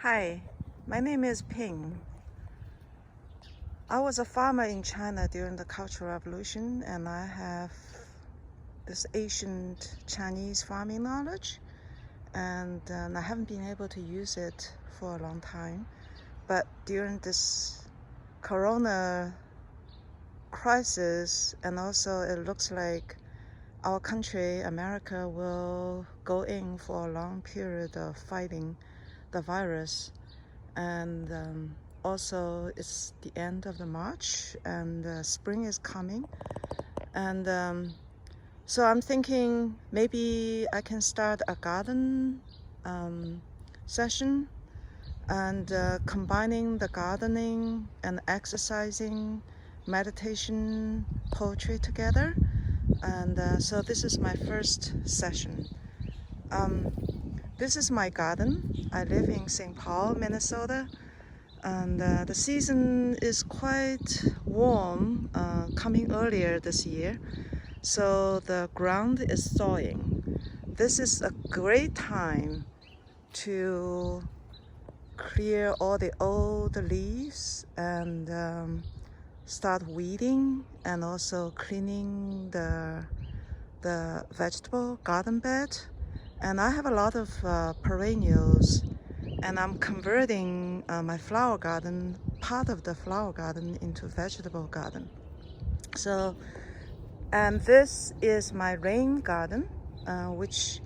Hi, my name is Ping. I was a farmer in China during the Cultural Revolution, and I have this ancient Chinese farming knowledge, and I haven't been able to use it for a long time. But during this corona crisis, and also it looks like our country, America, will go in for a long period of fighting the virus. And also it's the end of the March, and spring is coming, and so I'm thinking maybe I can start a garden session, and combining the gardening and exercising, meditation, poetry together. And so this is my first session. This is my garden. I live in St. Paul, Minnesota, and the season is quite warm, coming earlier this year, so the ground is thawing. This is a great time to clear all the old leaves and start weeding, and also cleaning the vegetable garden bed. And I have a lot of perennials, and I'm converting my flower garden, part of the flower garden, into vegetable garden. So, and this is my rain garden, which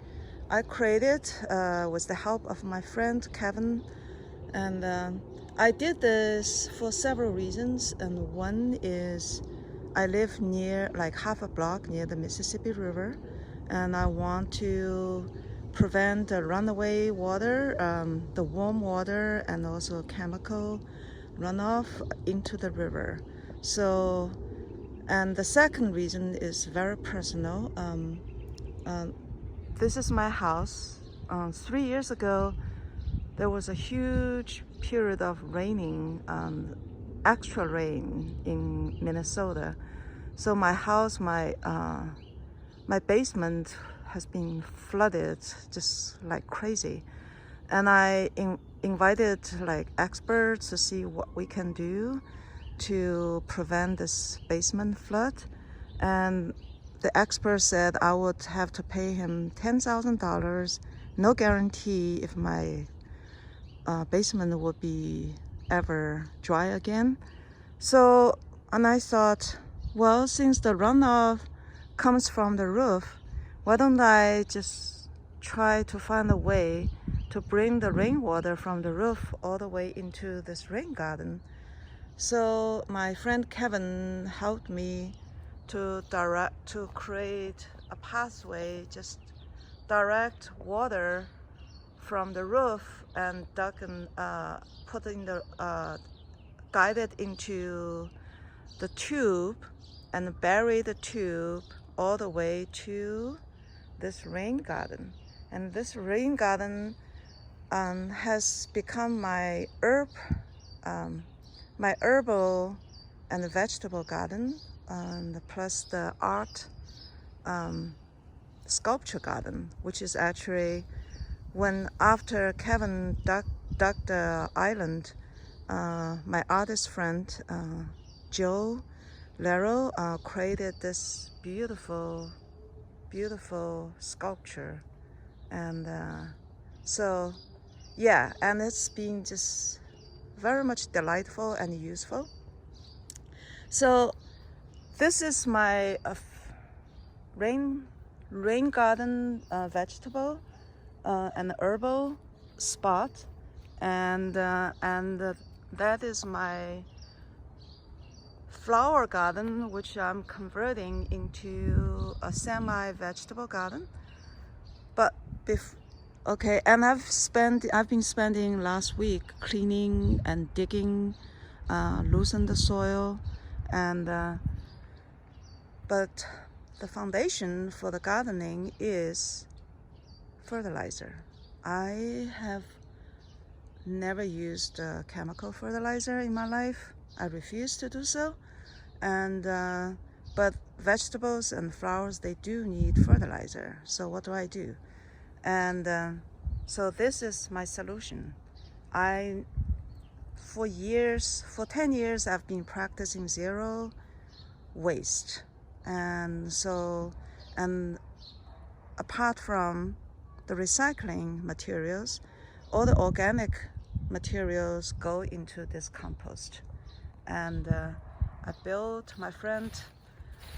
I created with the help of my friend Kevin. And I did this for several reasons, and one is I live near, like half a block near the Mississippi River, and I want to prevent the runaway water, the warm water, and also chemical runoff into the river. So, and the second reason is very personal. This is my house. 3 years ago, there was a huge period of raining, extra rain in Minnesota. So my house, my basement has been flooded just like crazy. And I invited like experts to see what we can do to prevent this basement flood. And the expert said I would have to pay him $10,000, no guarantee if my basement would be ever dry again. So, and I thought, well, since the runoff comes from the roof, why don't I just try to find a way to bring the rainwater from the roof all the way into this rain garden? So my friend Kevin helped me to create a pathway, just direct water from the roof and put in the guided into the tube, and bury the tube all the way to this rain garden. And this rain garden has become my herbal and vegetable garden, and plus the art sculpture garden, which is actually, when after Kevin dug the island, my artist friend Joe Lero created this beautiful sculpture. And so yeah, and it's been just very much delightful and useful. So this is my rain garden vegetable and herbal spot, and that is my flower garden, which I'm converting into a semi-vegetable garden. But okay, and I've been spending last week cleaning and digging, loosen the soil, and but the foundation for the gardening is fertilizer. I have never used chemical fertilizer in my life. I refuse to do so. And but vegetables and flowers, they do need fertilizer. So what do I do? And so this is my solution. For 10 years, I've been practicing zero waste. And apart from the recycling materials, all the organic materials go into this compost. And my friend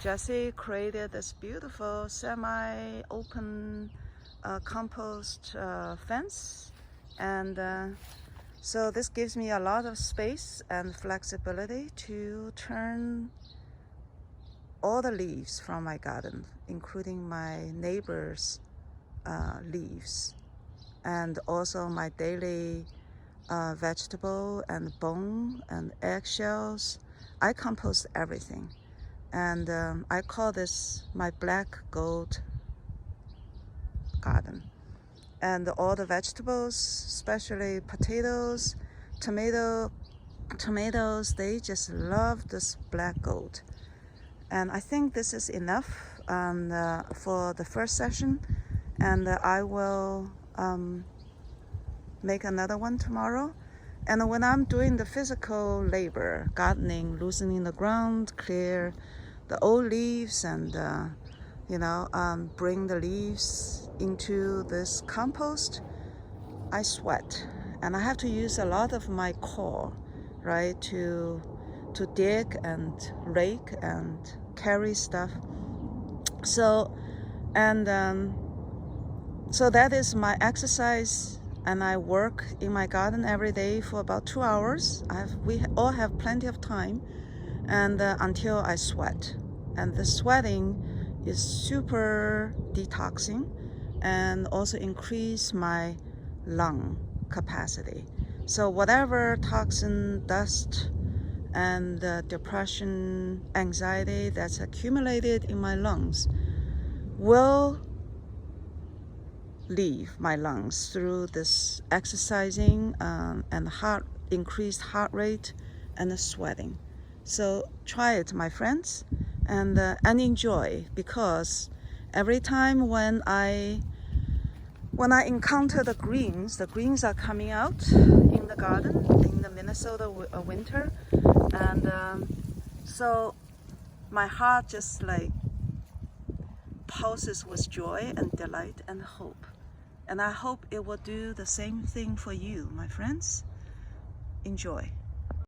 Jessie created this beautiful semi-open compost fence. And so this gives me a lot of space and flexibility to turn all the leaves from my garden, including my neighbor's leaves, and also my daily vegetable and bone and eggshells. I compost everything. And I call this my black gold garden. And all the vegetables, especially potatoes, tomatoes, they just love this black gold. And I think this is enough for the first session. And I will make another one tomorrow. And when I'm doing the physical labor, gardening, loosening the ground, clear the old leaves, and bring the leaves into this compost, I sweat, and I have to use a lot of my core, right, to dig and rake and carry stuff. So that is my exercise, and I work in my garden every day for about 2 hours. We all have plenty of time, and until I sweat. And the sweating is super detoxing and also increase my lung capacity. So whatever toxin, dust, and depression, anxiety that's accumulated in my lungs will leave my lungs through this exercising and increased heart rate and the sweating. So try it, my friends, and enjoy, because every time when I encounter the greens are coming out in the garden in the Minnesota winter, and so my heart just like pulses with joy and delight and hope. And I hope it will do the same thing for you, my friends. Enjoy.